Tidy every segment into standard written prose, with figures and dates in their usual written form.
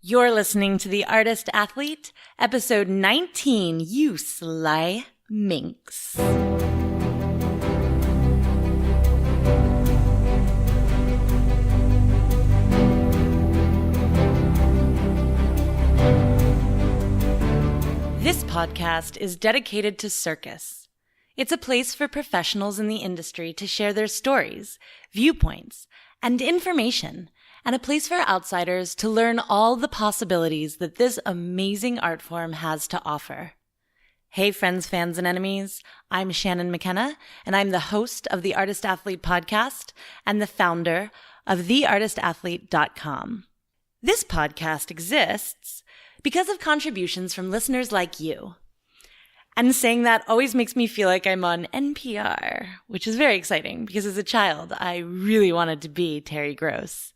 You're listening to The Artist Athlete, episode 19, You Sly Minx. This podcast is dedicated to circus. It's a place for professionals in the industry to share their stories, viewpoints, and information, and a place for outsiders to learn all the possibilities that this amazing art form has to offer. Hey friends, fans, and enemies, I'm Shannon McKenna, and I'm the host of the Artist Athlete podcast and the founder of theartistathlete.com. This podcast exists because of contributions from listeners like you. And saying that always makes me feel like I'm on NPR, which is very exciting because as a child, I really wanted to be Terry Gross.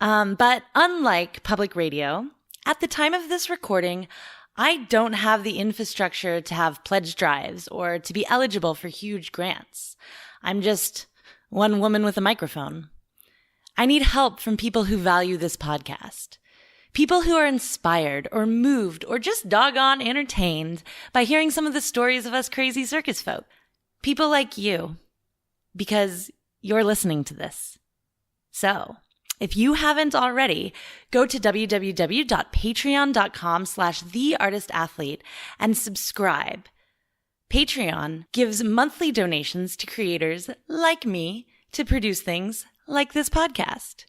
But unlike public radio, at the time of this recording, I don't have the infrastructure to have pledge drives or to be eligible for huge grants. I'm just one woman with a microphone. I need help from people who value this podcast. People who are inspired or moved or just doggone entertained by hearing some of the stories of us crazy circus folk. People like you, because you're listening to this. So, if you haven't already, go to www.patreon.com/theartistathlete and subscribe. Patreon gives monthly donations to creators like me to produce things like this podcast.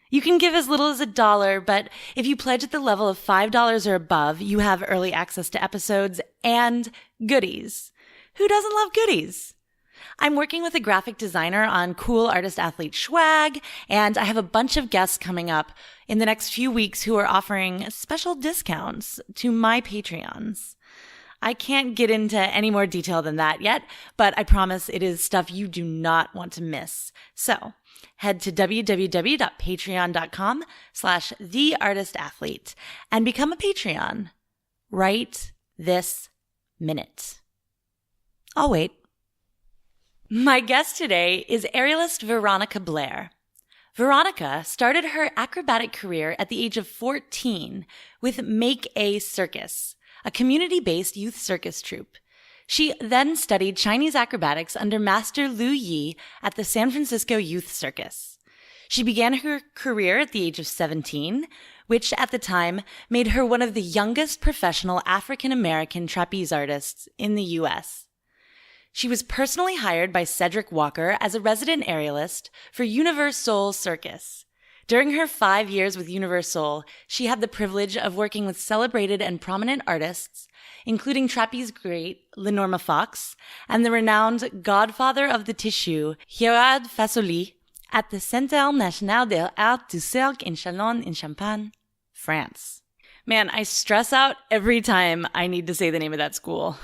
You can give as little as $1, but if you pledge at the level of $5 or above, you have early access to episodes and goodies. Who doesn't love goodies? I'm working with a graphic designer on cool artist athlete swag, and I have a bunch of guests coming up in the next few weeks who are offering special discounts to my Patreons. I can't get into any more detail than that yet, but I promise it is stuff you do not want to miss. So, head to www.patreon.com/theartistathlete and become a Patreon right this minute. I'll wait. My guest today is Aerialist Veronica Blair. Veronica started her acrobatic career at the age of 14 with Make A Circus, a community-based youth circus troupe. She then studied Chinese Acrobatics under Master Lu Yi at the San Francisco Youth Circus. She began her career at the age of 17, which at the time made her one of the youngest professional African-American trapeze artists in the U.S. She was personally hired by Cedric Walker as a resident aerialist for UniverSoul Circus. During her 5 years with UniverSoul, she had the privilege of working with celebrated and prominent artists, including trapeze great LaNorma Fox and the renowned godfather of the tissue, Gérard Fasoli, at the Centre National des Arts du Cirque in Chalon in Champagne, France. Man, I stress out every time I need to say the name of that school.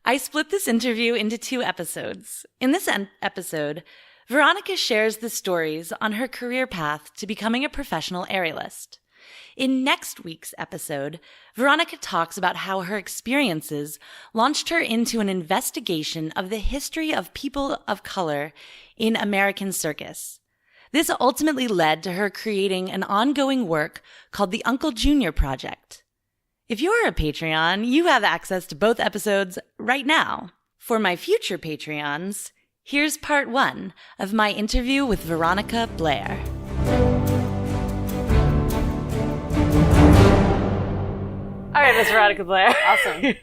I split this interview into 2 episodes. In this episode, Veronica shares the stories on her career path to becoming a professional aerialist. In next week's episode, Veronica talks about how her experiences launched her into an investigation of the history of people of color in American circus. This ultimately led to her creating an ongoing work called the Uncle Junior Project. If you're a Patreon, you have access to both episodes right now. For my future Patreons, here's part 1 of my interview with Veronica Blair. All right, Miss Veronica Blair. Awesome.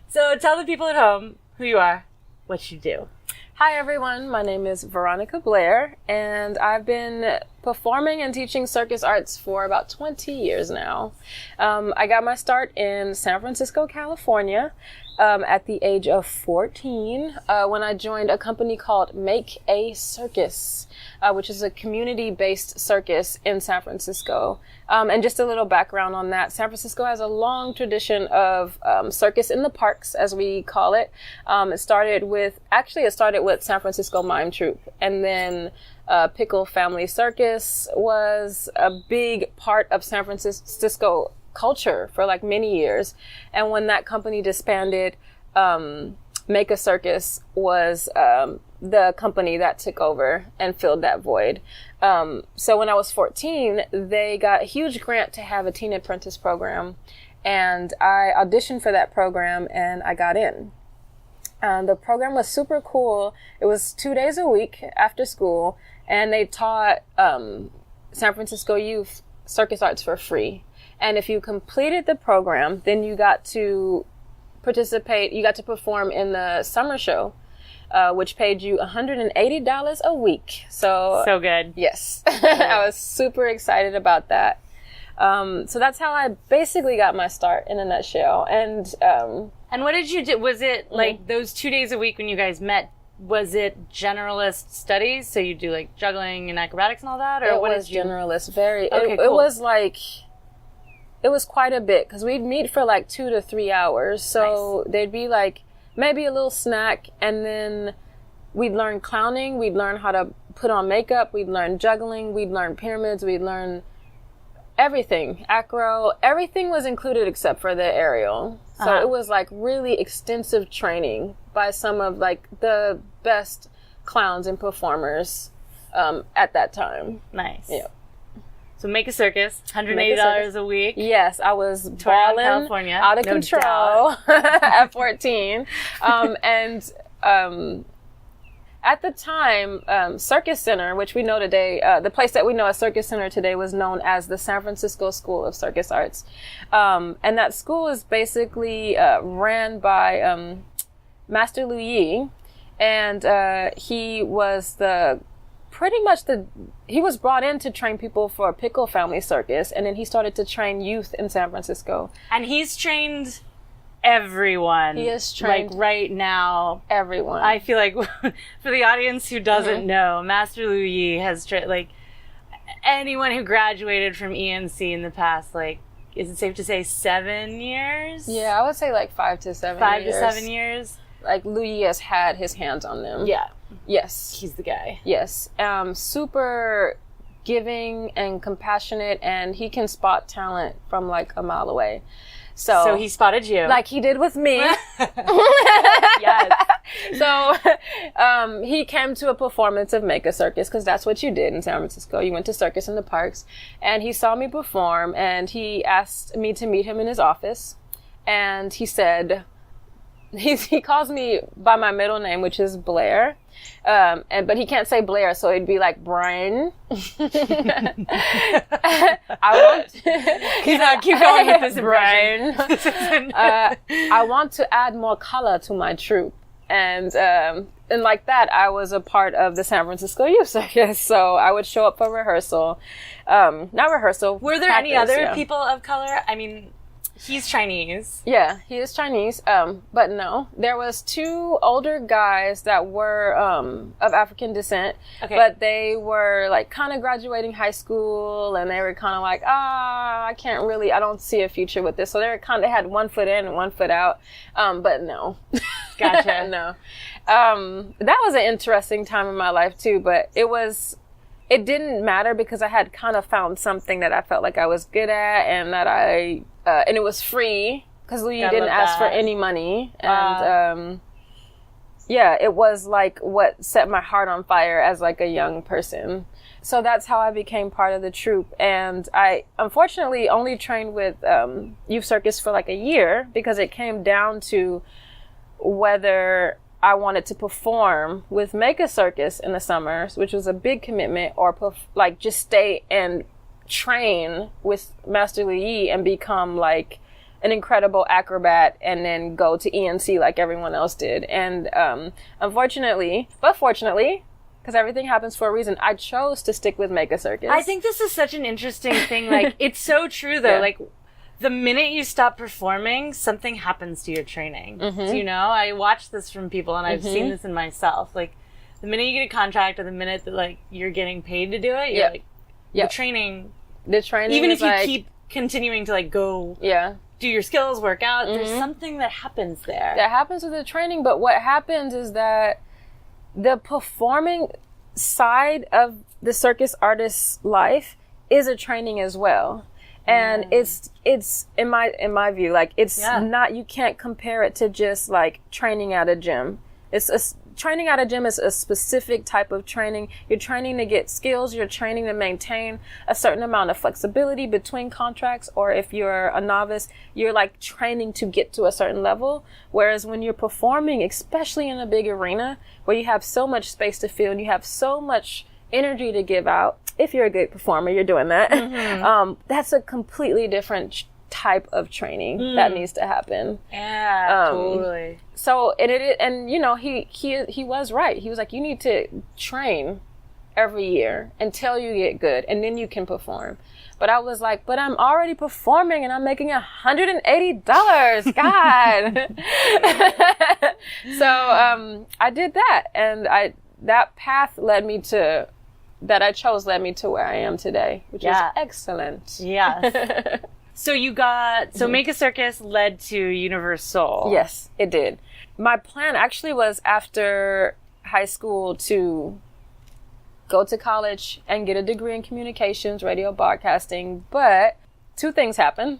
So tell the people at home who you are, what you do. Hi, everyone. My name is Veronica Blair, and I've been performing and teaching circus arts for about 20 years now. I got my start in San Francisco, California, at the age of 14 when I joined a company called Make A Circus, which is a community-based circus in San Francisco. And just a little background on that, San Francisco has a long tradition of circus in the parks, as we call it. It started with San Francisco Mime Troupe, and then Pickle Family Circus was a big part of San Francisco culture for like many years. And when that company disbanded, Make A Circus was the company that took over and filled that void. So when I was 14, they got a huge grant to have a teen apprentice program. And I auditioned for that program and I got in. The program was super cool. It was 2 days a week after school, and they taught San Francisco Youth Circus Arts for free. And if you completed the program, then you got to participate, you got to perform in the summer show, which paid you $180 a week. So good. Yes. I was super excited about that. So that's how I basically got my start in a nutshell. And what did you do? Was it like those 2 days a week when you guys met? Was it generalist studies? So you do like juggling and acrobatics and all that? Or it what was generalist. Very. Okay, it was like, it was quite a bit because we'd meet for like 2 to 3 hours. So There'd be like maybe a little snack, and then we'd learn clowning. We'd learn how to put on makeup. We'd learn juggling. We'd learn pyramids. We'd learn everything. Acro. Everything was included except for the aerial. So it was like really extensive training by some of like the best clowns and performers at that time. Nice. Yeah. So Make A Circus, $180 a week. Yes, I was balling, California, out of control at 14. At the time, Circus Center, which we know today, the place that we know as Circus Center today was known as the San Francisco School of Circus Arts. And that school is basically ran by Master Lu Yi. And he was he was brought in to train people for Pickle Family Circus. And then he started to train youth in San Francisco. And he's trained everyone. He is trained like right now. Everyone. I feel like for the audience who doesn't know, Master Lu Yi has trained like anyone who graduated from ENC in the past, like, is it safe to say 7 years? Yeah, I would say like 5 to 7 years. 5 to 7 years. Like Lu Yi has had his hands on them. Yeah. Yes. He's the guy. Yes. Super giving and compassionate, and he can spot talent from like a mile away. So he spotted you. Like he did with me. Yes. So he came to a performance of Make A Circus, because that's what you did in San Francisco. You went to Circus in the Parks, and he saw me perform, and he asked me to meet him in his office. And he said, he calls me by my middle name, which is Blair. But he can't say Blair, so it'd be like Brian. Keep going with this Brian. I want to add more color to my troupe. And like that, I was a part of the San Francisco Youth Circus. So I would show up for rehearsal. Not rehearsal. Were there practice, any other people of color? I mean, he's Chinese. Yeah, he is Chinese. But no, there was 2 older guys that were of African descent. Okay. But they were like kind of graduating high school, and they were kind of like, I don't see a future with this. So they had 1 foot in and 1 foot out. But no. Gotcha. No. That was an interesting time in my life too, but it didn't matter because I had kind of found something that I felt like I was good at, and that and it was free because Lu Yi didn't ask for any money. And it was like what set my heart on fire as like a young person. So that's how I became part of the troupe. And I unfortunately only trained with Youth Circus for like a year, because it came down to whether I wanted to perform with Make A Circus in the summers, which was a big commitment, or just stay and train with Master Lu Yi and become like an incredible acrobat and then go to ENC like everyone else did. And unfortunately, but fortunately, because everything happens for a reason, I chose to stick with Make A Circus. I think this is such an interesting thing. Like, it's so true though. Yeah. Like, the minute you stop performing, something happens to your training. Mm-hmm. So, I watch this from people, and I've seen this in myself. Like, the minute you get a contract, or the minute that like you're getting paid to do it, you're like, the training. Even if you keep continuing to like go, do your skills, work out, there's something that happens there. That happens with the training, but what happens is that the performing side of the circus artist's life is a training as well. And it's in my view, like it's not, you can't compare it to just like training at a gym. Training at a gym is a specific type of training. You're training to get skills. You're training to maintain a certain amount of flexibility between contracts. Or if you're a novice, you're like training to get to a certain level. Whereas when you're performing, especially in a big arena where you have so much space to fill and you have so much energy to give out, if you're a good performer, you're doing that. Mm-hmm. That's a completely different type of training that needs to happen. Yeah, totally. So, and you know, he was right. He was like, you need to train every year until you get good, and then you can perform. But I was like, but I'm already performing and I'm making $180. God. So, I did that, and that path led me to where I am today, which is excellent. Yes. So Make A Circus led to UniverSoul. Yes, it did. My plan actually was after high school to go to college and get a degree in communications, radio broadcasting, but two things happened.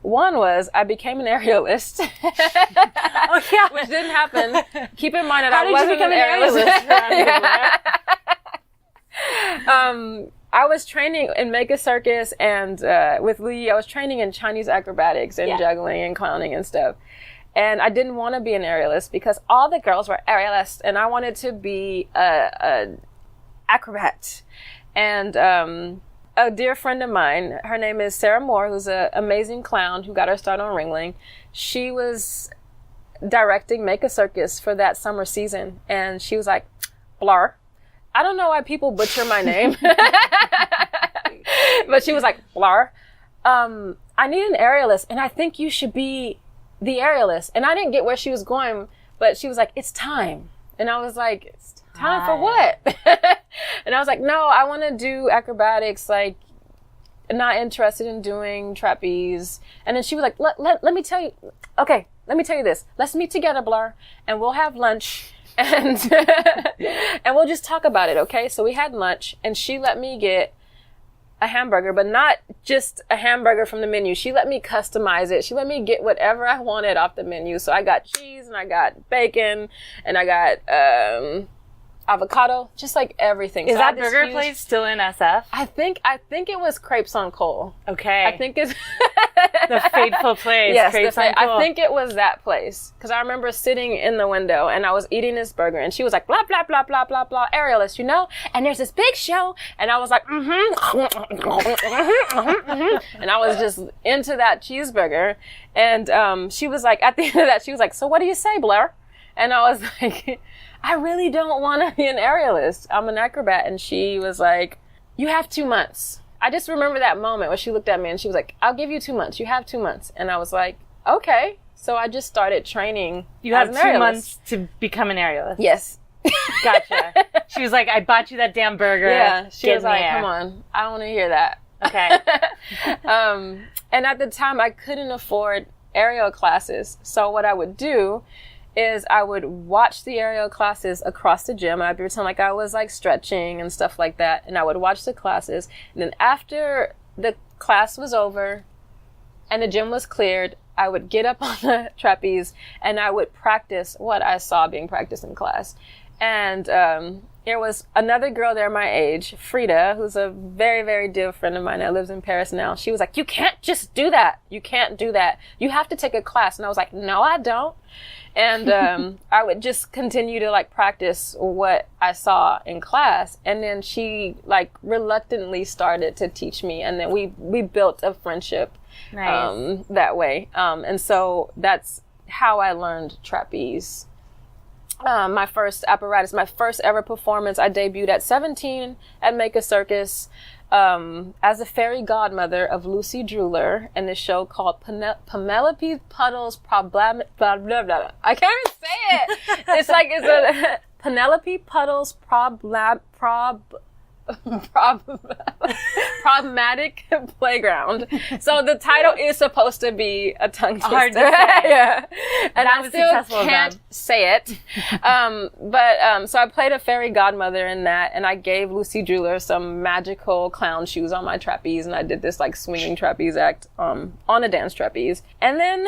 One was I became an aerialist. Oh, yeah. Which didn't happen. Keep in mind that I wasn't an aerialist. I was training in Make A Circus, and with Lee, I was training in Chinese acrobatics and juggling and clowning and stuff. And I didn't want to be an aerialist because all the girls were aerialists, and I wanted to be a acrobat. And a dear friend of mine, her name is Sarah Moore, who's an amazing clown who got her start on Ringling. She was directing Make A Circus for that summer season, and she was like, Blair. I don't know why people butcher my name, but she was like, Blair, I need an aerialist, and I think you should be the aerialist. And I didn't get where she was going, but she was like, it's time. And I was like, it's time for what? And I was like, no, I want to do acrobatics, like, not interested in doing trapeze. And then she was like, let me tell you, okay, let me tell you this. Let's meet together, Blair, and we'll have lunch. And and we'll just talk about it, okay? So we had lunch, and she let me get a hamburger, but not just a hamburger from the menu. She let me customize it. She let me get whatever I wanted off the menu. So I got cheese, and I got bacon, and I got avocado, just like everything. Is so that burger place still in SF? I think it was Crepes on Cole. Okay. I think it's the fateful place. Yes, Crepes on Cole. I think it was that place, because I remember sitting in the window and I was eating this burger, and she was like, blah blah blah blah blah blah, aerialist, you know, and there's this big show, and I was like, and I was just into that cheeseburger, and she was like, at the end of that, she was like, so what do you say, Blair? And I was like, I really don't want to be an aerialist. I'm an acrobat. And she was like, you have 2 months. I just remember that moment where she looked at me and she was like, I'll give you 2 months. You have 2 months. And I was like, okay. So I just started training. You have 2 months to become an aerialist. Yes. Gotcha. She was like, I bought you that damn burger. Yeah. She was like, come on. I don't want to hear that. Okay. And at the time I couldn't afford aerial classes. So what I would do is I would watch the aerial classes across the gym. I'd pretend like I was like stretching and stuff like that. And I would watch the classes. And then after the class was over and the gym was cleared, I would get up on the trapeze and I would practice what I saw being practiced in class. And there was another girl there my age, Frida, who's a very, very dear friend of mine that lives in Paris now. She was like, you can't just do that. You can't do that. You have to take a class. And I was like, no, I don't. And I would just continue to like practice what I saw in class. And then she like reluctantly started to teach me. And then we built a friendship that way. And so that's how I learned trapeze. My first apparatus, my first ever performance, I debuted at 17 at Make A Circus as the fairy godmother of Lucy Drooler in this show called Penelope Puddles Problem. Blah, blah, blah. I can't even say it. It's a Penelope Puddles problematic playground. So the title is supposed to be a tongue twister. Hard to say. Yeah. And that I was still successful can't then. say it. So I played a fairy godmother in that, and I gave Lucy Jeweler some magical clown shoes on my trapeze, and I did this like swinging trapeze act on a dance trapeze. And then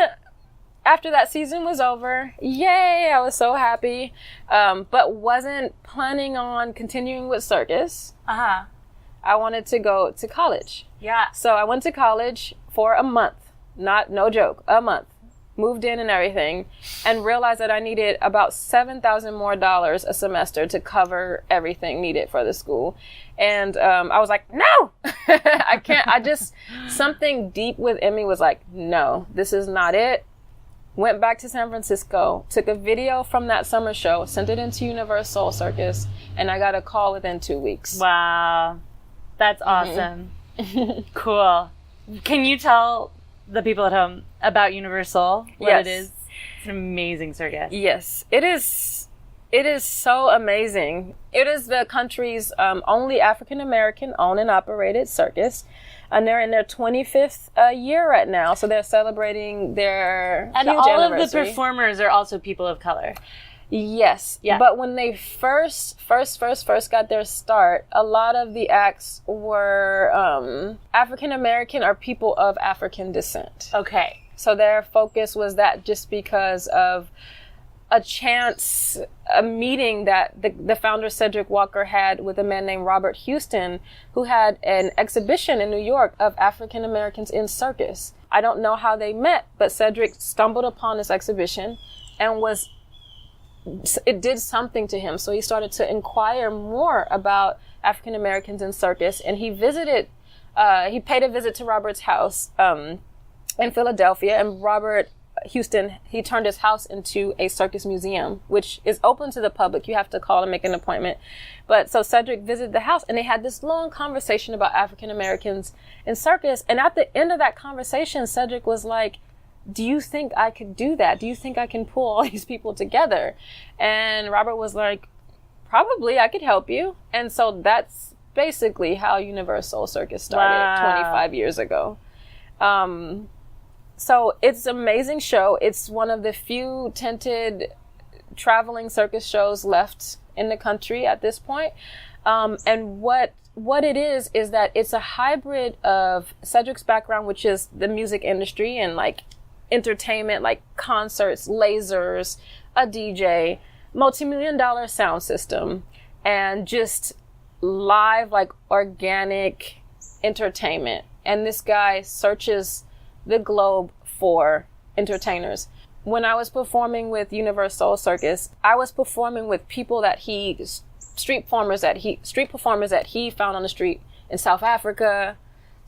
after that season was over, yay, I was so happy, but wasn't planning on continuing with circus. Uh-huh. I wanted to go to college. Yeah. So I went to college for a month. No joke, a month. Moved in and everything, and realized that I needed about $7,000 more a semester to cover everything needed for the school. And I was like, no, I can't. Something deep within me was like, no, this is not it. Went back to San Francisco, took a video from that summer show, sent it into UniverSoul Circus, and I got a call within 2 weeks. Wow. That's awesome. Cool. Can you tell the people at home about UniverSoul? What it is? It's an amazing circus. Yes, it is. It is so amazing. It is the country's only African-American owned and operated circus. And they're in their 25th year right now. So they're celebrating their And huge all anniversary. of the performers are also people of color. Yes. Yeah. But when they first got their start, a lot of the acts were African-American or people of African descent. Okay. So their focus was that just because of a meeting that the founder Cedric Walker had with a man named Robert Houston, who had an exhibition in New York of African Americans in circus. I don't know how they met, but Cedric stumbled upon this exhibition and it did something to him. So he started to inquire more about African Americans in circus, and he paid a visit to Robert's house in Philadelphia, and Robert Houston, he turned his house into a circus museum, which is open to the public. You have to call and make an appointment. But so Cedric visited the house, and they had this long conversation about African Americans in circus. And at the end of that conversation, Cedric was like, do you think I could do that? Do you think I can pull all these people together? And Robert was like, probably, I could help you. And so that's basically how UniverSoul Circus started 25 years ago. So it's an amazing show. It's one of the few tinted traveling circus shows left in the country at this point. And what it is that it's a hybrid of Cedric's background, which is the music industry and like entertainment, like concerts, lasers, a DJ, multi-million-dollar sound system, and just live, like organic entertainment. And this guy searches the globe for entertainers. When I was performing with UniverSoul Circus, I was performing with people street performers that he found on the street in South Africa,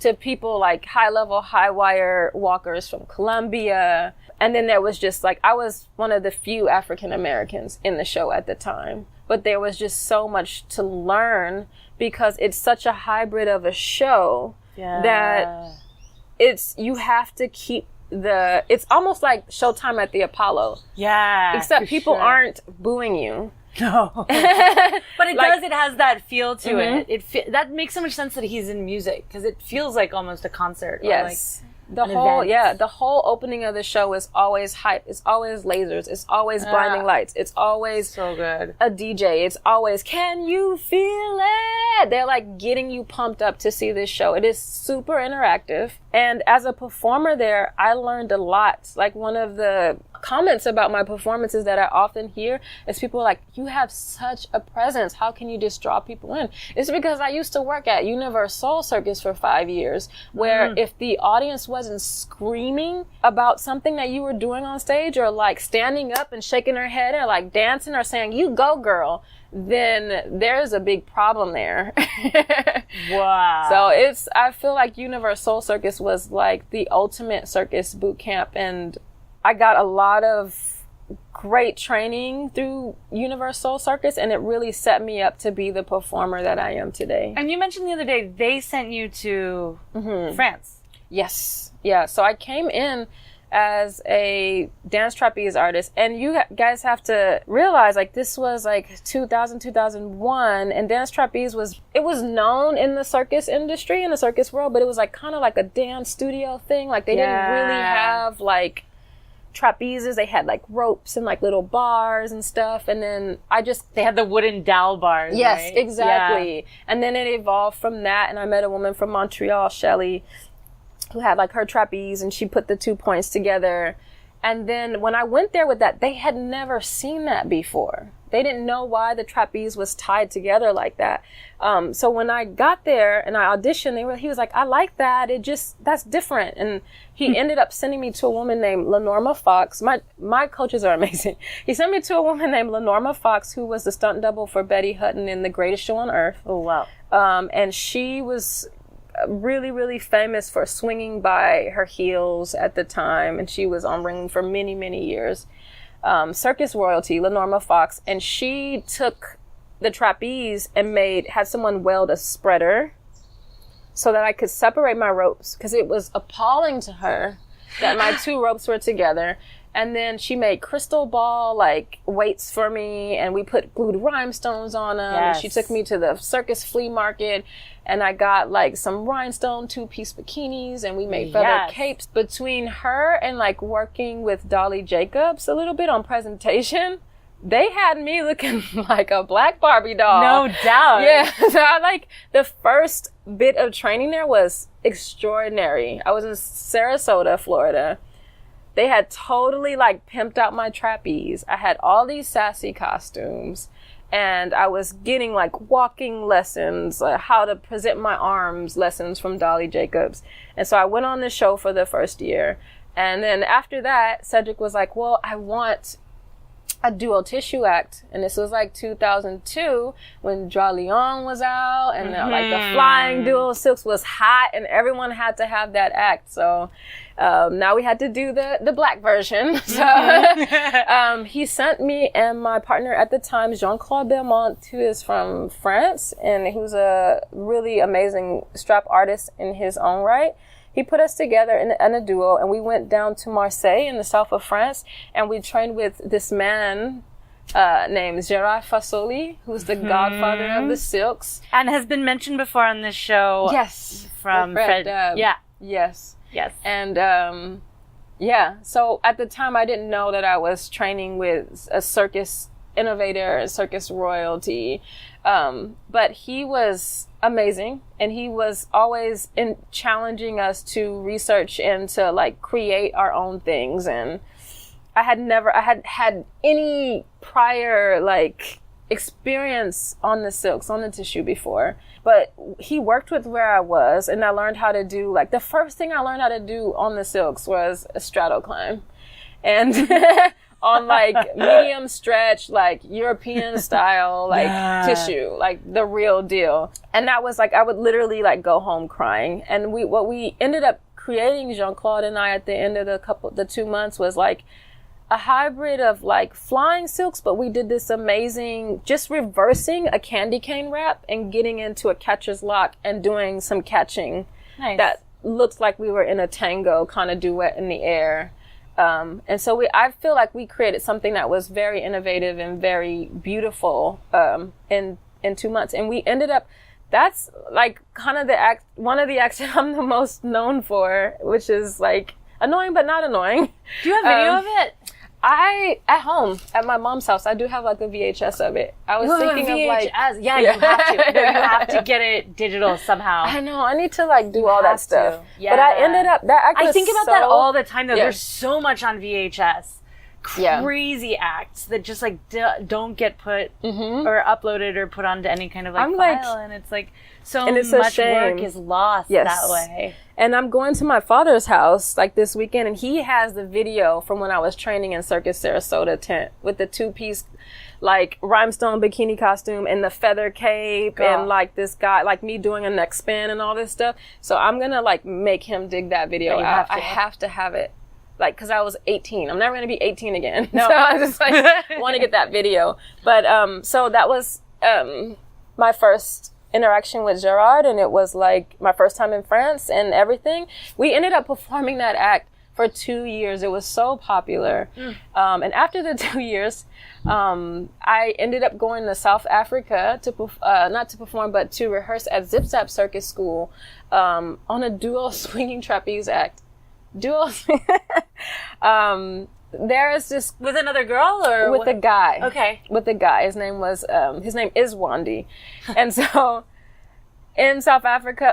to people like high wire walkers from Colombia. And then there was just like, I was one of the few African Americans in the show at the time, but there was just so much to learn because it's such a hybrid of a show that you have to keep it's almost like Showtime at the Apollo. Yeah. Except people aren't booing you. No. But it Like- does, it has that feel to it. That makes so much sense that he's in music, because it feels like almost a concert. Yes. Or like The an whole, event. the whole opening of the show is always hype. It's always lasers. It's always blinding lights. It's always So good. a DJ. It's always, can you feel it? They're like getting you pumped up to see this show. It is super interactive. And as a performer there, I learned a lot. Like one of the comments about my performances that I often hear is people like, you have such a presence. How can you just draw people in? It's because I used to work at UniverSoul Circus for 5 years, where if the audience wasn't screaming about something that you were doing on stage, or like standing up and shaking their head, or like dancing, or saying, you go girl, then there's a big problem there. Wow. So I feel like UniverSoul Circus was like the ultimate circus boot camp, and I got a lot of great training through UniverSoul Circus, and it really set me up to be the performer that I am today. And you mentioned the other day they sent you to France. Yes. Yeah. So I came in as a dance trapeze artist. And you guys have to realize, like, this was like 2000, 2001, and dance trapeze was known in the circus industry, in the circus world, but it was like kind of like a dance studio thing. Like, they didn't really have like trapezes. They had like ropes and like little bars and stuff. And then they had the wooden dowel bars. Yes, right? exactly. Yeah. And then it evolved from that. And I met a woman from Montreal, Shelly, who had like her trapeze, and she put the 2 points together. And then when I went there with that, they had never seen that before. They didn't know why the trapeze was tied together like that. So when I got there and I auditioned, he was like, I like that. That's different. And he ended up sending me to a woman named LaNorma Fox. My coaches are amazing. He sent me to a woman named LaNorma Fox, who was the stunt double for Betty Hutton in The Greatest Show on Earth. Oh, wow. And she was really, really famous for swinging by her heels at the time. And she was on ring for many, many years. Circus royalty, LaNorma Fox. And she took the trapeze and had someone weld a spreader so that I could separate my ropes, because it was appalling to her that my 2 ropes were together. And then she made crystal ball like weights for me, and we glued rhinestones on them. Yes. And she took me to the circus flea market, and I got like some rhinestone 2-piece bikinis, and we made feather capes. Between her and like working with Dolly Jacobs a little bit on presentation, they had me looking like a black Barbie doll. No doubt. Yeah. So the first bit of training there was extraordinary. I was in Sarasota, Florida. They had totally like pimped out my trapeze. I had all these sassy costumes, and I was getting like walking lessons, how to present my arms lessons from Dolly Jacobs. And so I went on the show for the first year. And then after that, Cedric was like, well, I want a dual tissue act. And this was like 2002 when Draw Leon was out, and like the flying dual silks was hot, and everyone had to have that act. So now we had to do the black version. So he sent me and my partner at the time, Jean-Claude Belmont, who is from France, and who's a really amazing strap artist in his own right. He put us together in a duo, and we went down to Marseille in the south of France, and we trained with this man named Gérard Fasoli, who's the godfather of the silks. And has been mentioned before on this show. Yes. From Fred. Yeah. Yes. Yes. And, so at the time I didn't know that I was training with a circus innovator, circus royalty. But he was amazing, and he was always challenging us to research and to like create our own things. And I had any prior like experience on the silks, on the tissue before, but he worked with where I was, and I learned how to do, like, the first thing I learned how to do on the silks was a straddle climb. And on like medium stretch, like European style, like tissue, like the real deal. And that was like, I would literally like go home crying. And what we ended up creating, Jean-Claude and I, at the end of the 2 months, was like a hybrid of like flying silks, but we did this amazing, just reversing a candy cane wrap and getting into a catcher's lock and doing some catching. Nice. That looked like we were in a tango kind of duet in the air. And so I feel like we created something that was very innovative and very beautiful, in 2 months. And we ended up, that's like kind of one of the acts that I'm the most known for, which is like annoying, but not annoying. Do you have video of it? At home, at my mom's house, I do have like a VHS of it. I was thinking of like, yeah, you have to. No, you have to get it digital somehow. I know, I need to like do all that stuff. Yeah. But I ended up, that act was I think about that all the time though. Yeah. There's so much on VHS. Crazy acts that just like don't get put or uploaded or put onto any kind of like file, and it's like so much work is lost that way. And I'm going to my father's house like this weekend, and he has the video from when I was training in Circus Sarasota tent with the 2-piece like rhinestone bikini costume and the feather cape and like this guy, like me doing a neck span and all this stuff. So I'm gonna like make him dig that video out. I have to have it. Like, cause I was 18. I'm never going to be 18 again. No. So I just like want to get that video. But, so that was, my first interaction with Gérard, and it was like my first time in France and everything. We ended up performing that act for 2 years. It was so popular. And after the 2 years, I ended up going to South Africa to, not to perform, but to rehearse at Zip Zap Circus School on a duo swinging trapeze act. Duo. There is this with another girl or with a guy. Okay. With a guy. His name is Wandy. And so in South Africa,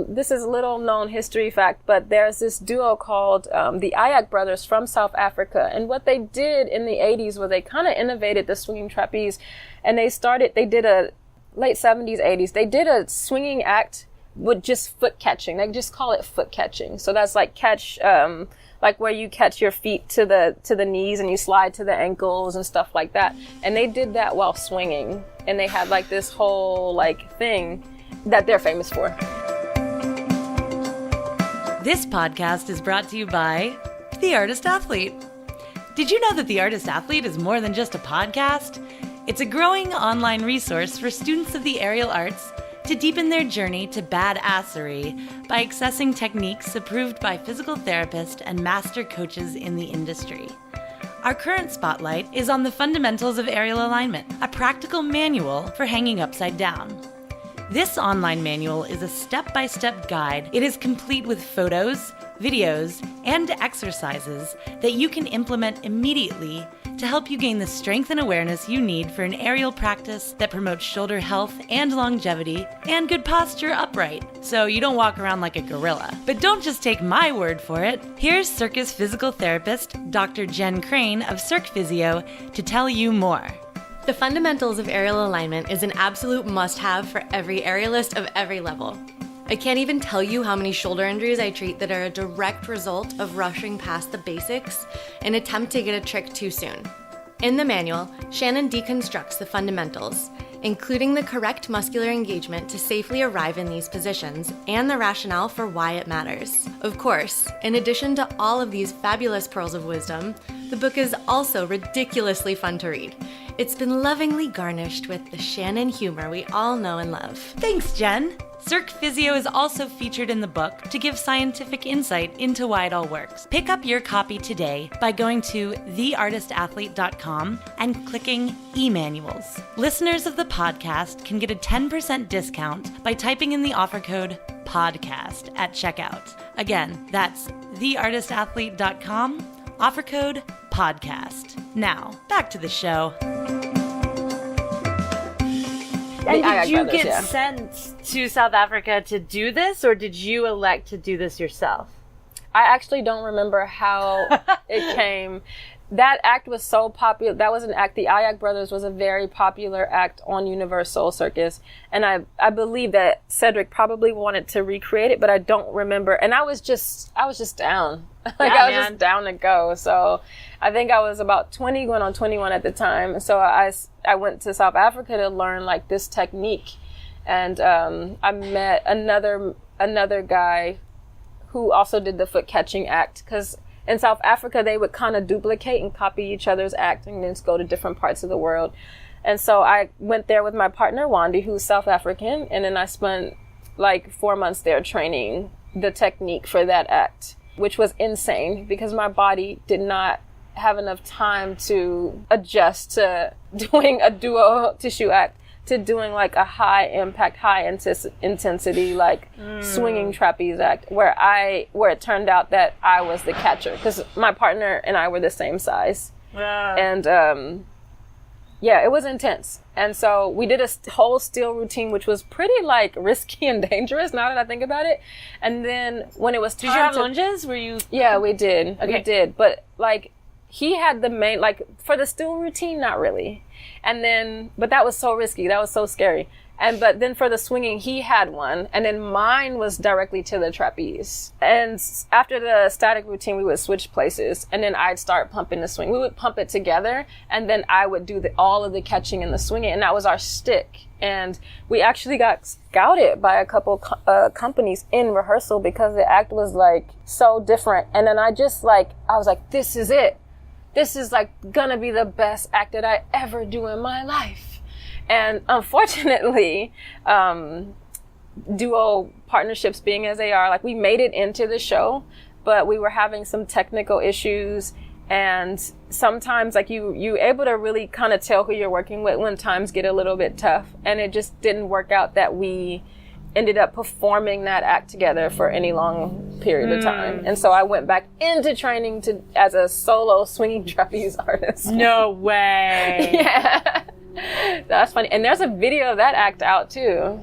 this is a little known history fact, but there's this duo called the Ayak brothers from South Africa. And what they did in the 80s was they kind of innovated the swinging trapeze, and they did a late 70s, 80s. They did a swinging act with just foot catching. They just call it foot catching. So that's like catch, like where you catch your feet to the knees and you slide to the ankles and stuff like that. And they did that while swinging. And they had like this whole like thing that they're famous for. This podcast is brought to you by The Artist Athlete. Did you know that The Artist Athlete is more than just a podcast? It's a growing online resource for students of the aerial arts to deepen their journey to badassery by accessing techniques approved by physical therapists and master coaches in the industry. Our current spotlight is on the fundamentals of aerial alignment, a practical manual for hanging upside down. This online manual is a step-by-step guide. It is complete with photos, videos, and exercises that you can implement immediately to help you gain the strength and awareness you need for an aerial practice that promotes shoulder health and longevity and good posture upright, so you don't walk around like a gorilla. But don't just take my word for it. Here's circus physical therapist Dr. Jen Crane of Circ Physio to tell you more. The fundamentals of aerial alignment is an absolute must-have for every aerialist of every level. I can't even tell you how many shoulder injuries I treat that are a direct result of rushing past the basics in an attempt to get a trick too soon. In the manual, Shannon deconstructs the fundamentals, including the correct muscular engagement to safely arrive in these positions and the rationale for why it matters. Of course, in addition to all of these fabulous pearls of wisdom, the book is also ridiculously fun to read. It's been lovingly garnished with the Shannon humor we all know and love. Thanks, Jen. Circ Physio is also featured in the book to give scientific insight into why it all works. Pick up your copy today by going to theartistathlete.com and clicking e-manuals. Listeners of the podcast can get a 10% discount by typing in the offer code PODCAST at checkout. Again, that's theartistathlete.com, offer code PODCAST. Now, back to the show. And did you get sent to South Africa to do this, or did you elect to do this yourself? I actually don't remember how it came. That act was so popular. That was an act. The Ayak Brothers was a very popular act on UniverSoul Circus. And I believe that Cedric probably wanted to recreate it, but I don't remember. And I was just down. I was just down to go. So I think I was about 20 going on 21 at the time. So I went to South Africa to learn like this technique. And I met another guy who also did the foot catching act, because in South Africa, they would kind of duplicate and copy each other's act and then go to different parts of the world. And so I went there with my partner, Wandy, who's South African. And then I spent like 4 months there training the technique for that act, which was insane because my body did not have enough time to adjust to doing a duo tissue act to doing like a high impact, high intensity, like swinging trapeze act where it turned out that I was the catcher because my partner and I were the same size. Wow. And it was intense. And so we did a whole steel routine, which was pretty like risky and dangerous now that I think about it. And then when it was time did you have lunges? Were you? Yeah, we did. Okay. We did. But like he had the main, like for the steel routine, not really. And then, but that was so risky. That was so scary. But then for the swinging, he had one. And then mine was directly to the trapeze. And after the static routine, we would switch places. And then I'd start pumping the swing. We would pump it together. And then I would do all of the catching and the swinging. And that was our stick. And we actually got scouted by a couple companies in rehearsal because the act was like so different. And then I was like, this is it. This is like gonna be the best act that I ever do in my life. And unfortunately, duo partnerships being as they are, like we made it into the show, but we were having some technical issues. And sometimes, like, you able to really kind of tell who you're working with when times get a little bit tough. And it just didn't work out that we ended up performing that act together for any long period of time. And so I went back into training as a solo swinging trapeze artist. No way. Yeah. That's funny. And there's a video of that act out, too.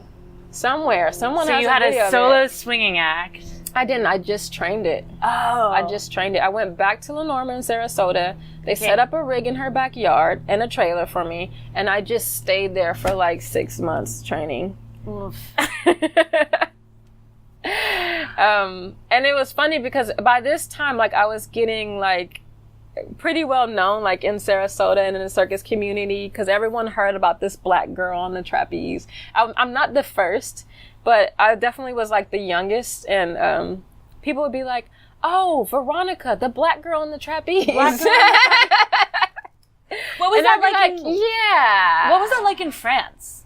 Somewhere. Someone has a video of it. So you had a solo swinging act. I didn't. I just trained it. Oh. I just trained it. I went back to LaNorma in Sarasota. They set up a rig in her backyard and a trailer for me. And I just stayed there for like 6 months training. Oof. And it was funny because by this time, like, I was getting like pretty well known, like in Sarasota and in the circus community, because everyone heard about this black girl on the trapeze. I'm not the first, but I definitely was like the youngest, and people would be like, "Oh, Veronica, the black girl on the trapeze." What was that like? Yeah. What was that like in France?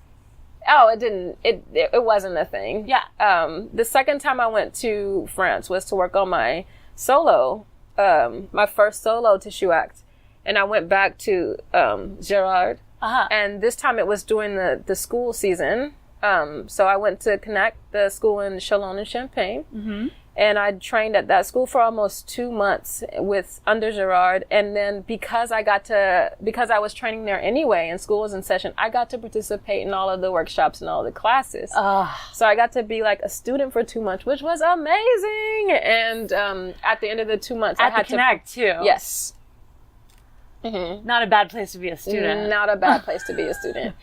Oh, it wasn't a thing. Yeah. The second time I went to France was to work on my solo, my first solo tissue act. And I went back to Gérard. Uh-huh. And this time it was during the school season. So I went to Connect, the school in Chalon and Champagne. Mm-hmm. And I trained at that school for almost 2 months under Gérard. And then because I was training there anyway and school was in session, I got to participate in all of the workshops and all the classes. So I got to be like a student for 2 months, which was amazing. And at the end of the 2 months, I had to Connect too. Yes. Mm-hmm. Not a bad place to be a student. Not a bad place to be a student.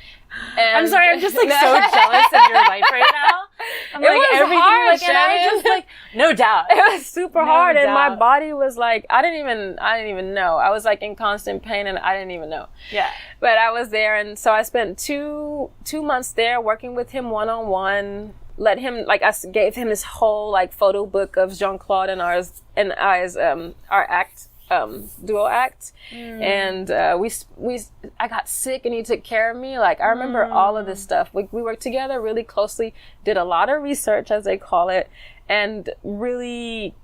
And I'm sorry, I'm just like so jealous of your life right now. I'm it was everything hard, like, and I just like, no doubt. It was super hard, doubt. and my body was like, I didn't even know. I was like in constant pain, and I didn't even know. Yeah. But I was there, and so I spent two months there working with him one-on-one. Let him, like, I gave him his whole like photo book of Jean-Claude and our act. Duo act. And I got sick and he took care of me. Like, I remember all of this stuff. We worked together really closely, did a lot of research, as they call it, and really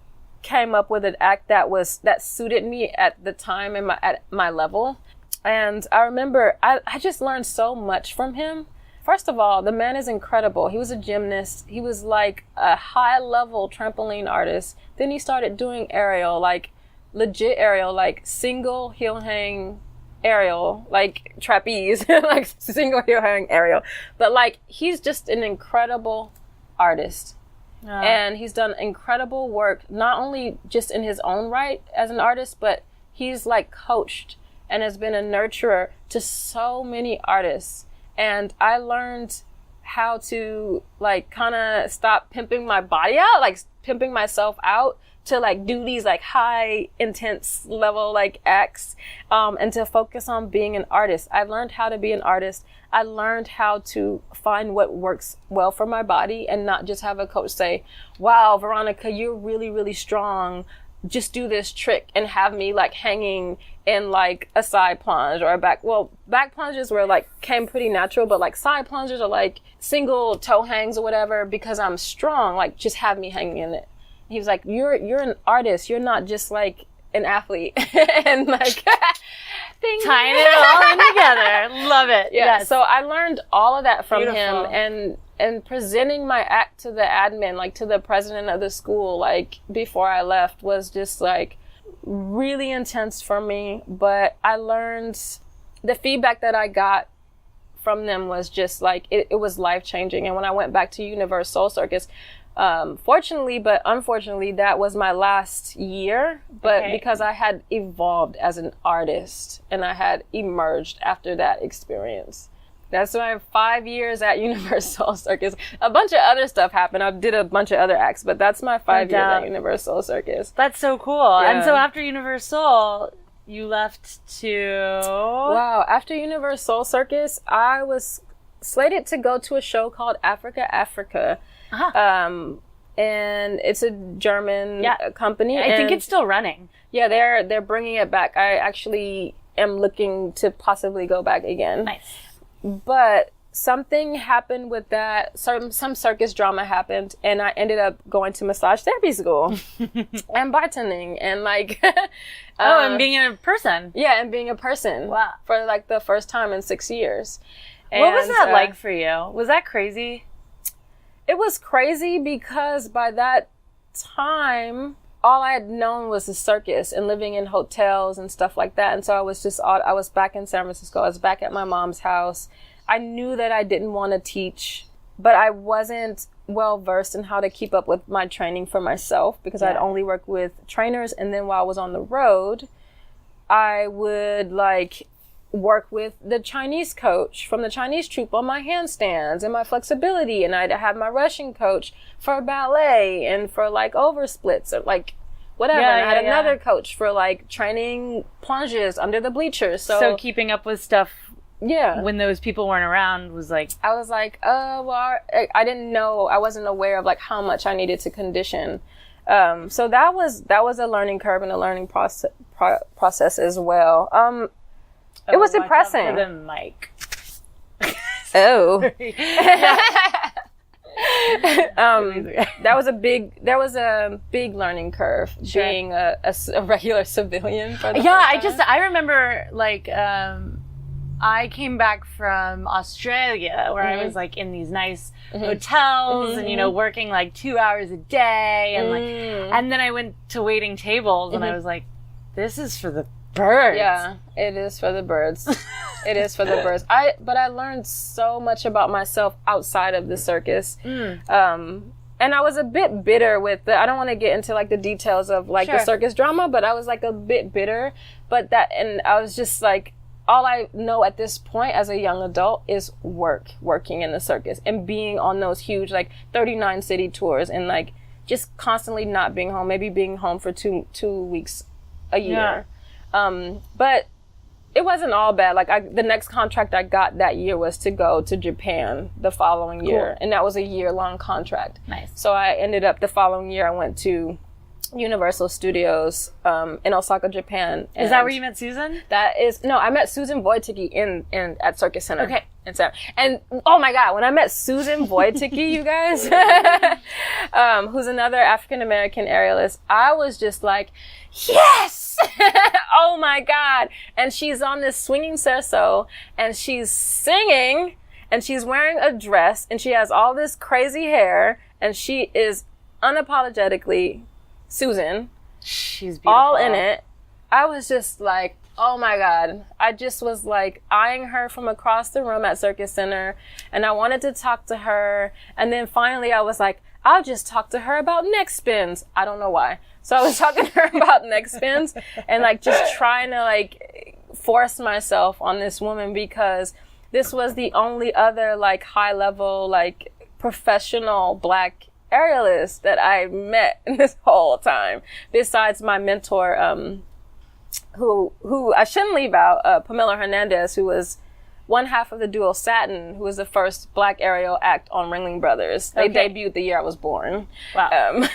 came up with an act that suited me at the time and at my level. And I remember I just learned so much from him. First of all, the man is incredible. He was a gymnast. He was like a high-level trampoline artist. Then he started doing aerial, like legit aerial, like single heel hang aerial, like trapeze, like single heel hang aerial. But like, he's just an incredible artist. And he's done incredible work, not only just in his own right as an artist, but he's like coached and has been a nurturer to so many artists. And I learned how to like kind of stop pimping my body out, like pimping myself out, to like do these like high intense level like acts, and to focus on being an artist. I learned how to be an artist. I learned how to find what works well for my body and not just have a coach say, "Wow, Veronica, you're really, really strong. Just do this trick," and have me like hanging in like a side plunge or a back plunges were like came pretty natural, but like side plunges or like single toe hangs or whatever, because I'm strong, like just have me hanging in it. He was like, you're an artist. You're not just like an athlete." And like tying it all in together. Love it. Yeah. Yes. So I learned all of that from Beautiful. him, and presenting my act to the admin, like to the president of the school, like before I left, was just like really intense for me. But I learned the feedback that I got from them was just like, it was life-changing. And when I went back to UniverSoul Circus, fortunately, but unfortunately, that was my last year. But because I had evolved as an artist and I had emerged after that experience. That's my 5 years at UniverSoul Circus. A bunch of other stuff happened. I did a bunch of other acts, but that's my 5 years at UniverSoul Circus. That's so cool. Yeah. And so after UniverSoul, you left to... Wow. After UniverSoul Circus, I was slated to go to a show called Africa. Uh-huh. And it's a German company. I think it's still running. Yeah, they're bringing it back. I actually am looking to possibly go back again. Nice. But something happened with that. Some circus drama happened, and I ended up going to massage therapy school and bartending and like. And being a person. Yeah, and being a person. Wow. For like the first time in 6 years. What was that like for you? Was that crazy? It was crazy because by that time, all I had known was the circus and living in hotels and stuff like that. And so I was back in San Francisco. I was back at my mom's house. I knew that I didn't want to teach, but I wasn't well versed in how to keep up with my training for myself because I'd only worked with trainers. And then while I was on the road, I would like work with the Chinese coach from the Chinese troupe on my handstands and my flexibility. And I'd have my Russian coach for ballet and for like oversplits or like whatever. And I had another coach for like training plunges under the bleachers. So keeping up with stuff. Yeah. When those people weren't around was like... I was like, well, I didn't know, I wasn't aware of like how much I needed to condition. So that was a learning curve and a learning process as well. It was depressing. For the mic. Oh. That was a big learning curve, being a regular civilian for the first time. I remember like, I came back from Australia where I was like in these nice hotels and, you know, working like 2 hours a day and like, and then I went to waiting tables and I was like, this is for the birds. Yeah, it is for the birds. It is for the birds. But I learned so much about myself outside of the circus. And I was a bit bitter with I don't want to get into like the details of like the circus drama, but I was like a bit bitter, and I was just like, all I know at this point as a young adult is working in the circus and being on those huge, like 39 city tours and like just constantly not being home, maybe being home for two weeks a year. But it wasn't all bad. Like the next contract I got that year was to go to Japan the following year. And that was a year-long contract. Nice. So I ended up the following year, I went to UniverSoul Studios in Osaka, Japan. Is that where you met Susan? I met Susan Wojcicki at Circus Center. Okay. And oh my God, when I met Susan Wojcicki, you guys, who's another African-American aerialist, I was just like, yes! Oh my God. And she's on this swinging cerceau and she's singing and she's wearing a dress and she has all this crazy hair and she is unapologetically Susan. She's beautiful. All in it. I was just like, oh my God. I just was like eyeing her from across the room at Circus Center and I wanted to talk to her. And then finally I was like, I'll just talk to her about neck spins. I don't know why. So I was talking to her about neck spins and like just trying to like force myself on this woman because this was the only other like high level, like professional Black aerialist that I met in this whole time, besides my mentor, who I shouldn't leave out, Pamela Hernandez, who was one half of the duo Satin, who was the first Black aerial act on Ringling Brothers. They debuted the year I was born. Wow.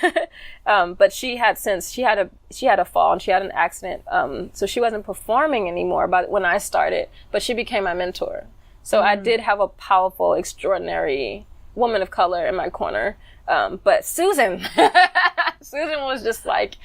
But she had a fall and she had an accident. So she wasn't performing anymore when I started, but she became my mentor. So I did have a powerful, extraordinary woman of color in my corner. But Susan was just like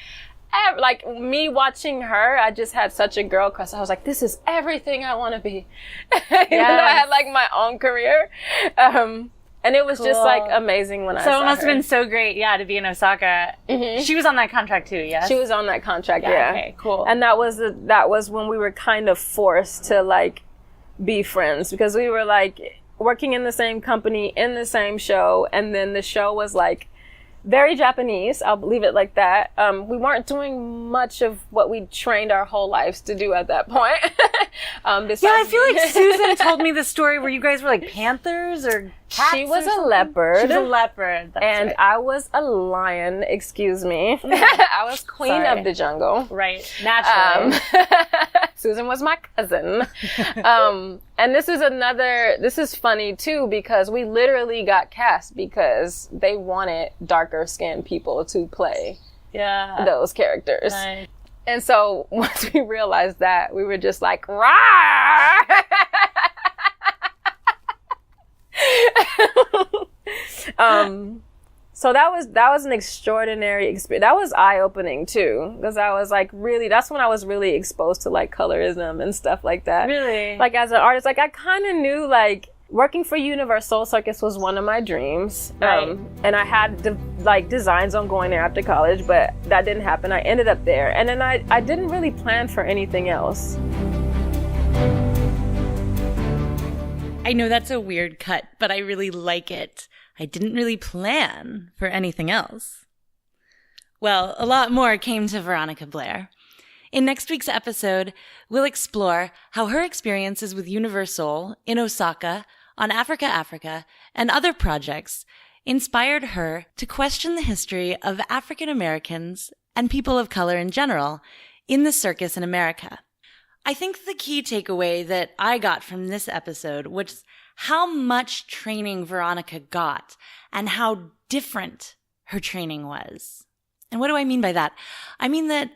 me watching her, I just had such a girl crush. I was like, this is everything I want to be. Even though I had like my own career. And it was just like amazing when I saw her. So it must have been so great, to be in Osaka. Mm-hmm. She was on that contract too, yes? She was on that contract, yeah. Okay, cool. And that was when we were kind of forced to like be friends because we were like working in the same company, in the same show, and then the show was like very Japanese. I'll leave it like that. We weren't doing much of what we trained our whole lives to do at that point. I feel like Susan told me the story where you guys were like panthers or cats. She was a leopard. She was a leopard. And right. I was a lion, excuse me. I was queen of the jungle. Right. Naturally. Susan was my cousin. And this is funny too, because we literally got cast because they wanted darker skinned people to play those characters. Nice. And so once we realized that, we were just like, rah! So that was an extraordinary experience. That was eye-opening too, because I was like that's when I was really exposed to like colorism and stuff like that. Really? Like as an artist, like I kind of knew like working for UniverSoul Circus was one of my dreams. Right. And I had designs on going there after college, but that didn't happen. I ended up there. And then I didn't really plan for anything else. I know that's a weird cut, but I really like it. I didn't really plan for anything else. Well, a lot more came to Veronica Blair. In next week's episode, we'll explore how her experiences with UniverSoul in Osaka, on Africa, and other projects inspired her to question the history of African Americans and people of color in general in the circus in America. I think the key takeaway that I got from this episode was how much training Veronica got and how different her training was. And what do I mean by that? I mean that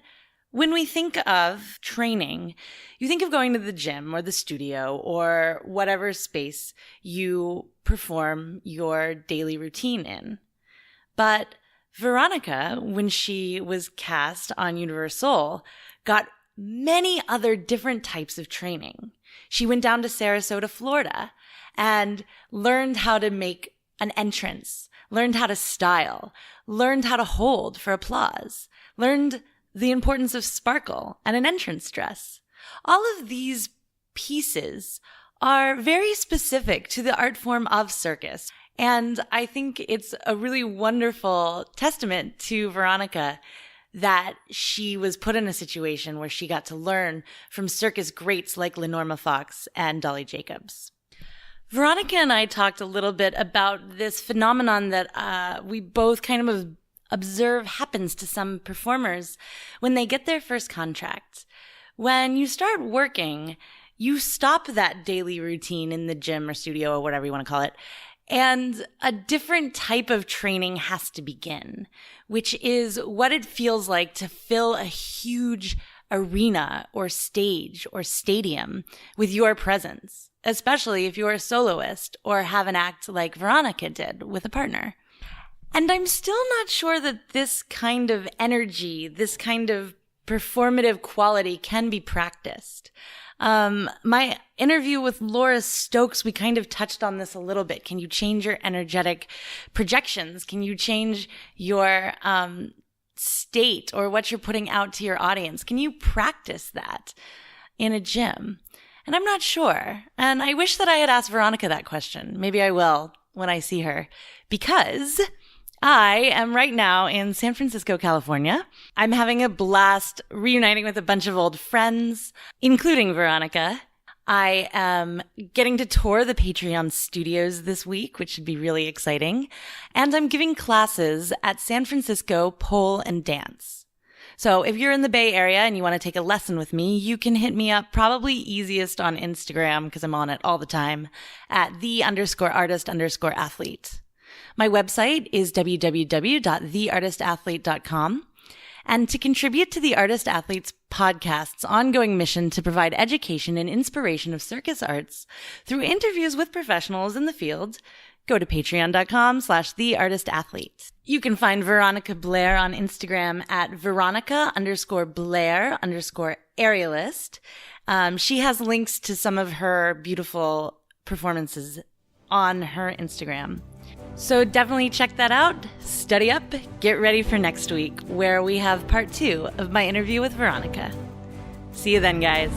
when we think of training, you think of going to the gym or the studio or whatever space you perform your daily routine in. But Veronica, when she was cast on UniverSoul, got many other different types of training. She went down to Sarasota, Florida, and learned how to make an entrance, learned how to style, learned how to hold for applause, learned the importance of sparkle and an entrance dress. All of these pieces are very specific to the art form of circus. And I think it's a really wonderful testament to Veronica that she was put in a situation where she got to learn from circus greats like LaNorma Fox and Dolly Jacobs. Veronica and I talked a little bit about this phenomenon that we both kind of observe happens to some performers when they get their first contract. When you start working, you stop that daily routine in the gym or studio or whatever you want to call it, and a different type of training has to begin, which is what it feels like to fill a huge arena or stage or stadium with your presence, especially if you're a soloist or have an act like Veronica did with a partner. And I'm still not sure that this kind of energy, this kind of performative quality can be practiced. My interview with Laura Stokes, we kind of touched on this a little bit. Can you change your energetic projections? Can you change your state or what you're putting out to your audience? Can you practice that in a gym? And I'm not sure. And I wish that I had asked Veronica that question. Maybe I will when I see her, because I am right now in San Francisco, California. I'm having a blast reuniting with a bunch of old friends, including Veronica. I am getting to tour the Patreon studios this week, which should be really exciting. And I'm giving classes at San Francisco Pole and Dance. So if you're in the Bay Area and you want to take a lesson with me, you can hit me up probably easiest on Instagram, because I'm on it all the time, at _artist_athlete. My website is www.theartistathlete.com. And to contribute to the Artist Athletes podcast's ongoing mission to provide education and inspiration of circus arts through interviews with professionals in the field, go to patreon.com/theartistathlete. You can find Veronica Blair on Instagram at Veronica_Blair_Aerialist. She has links to some of her beautiful performances on her Instagram. So definitely check that out, study up, get ready for next week, where we have part 2 of my interview with Veronica. See you then, guys.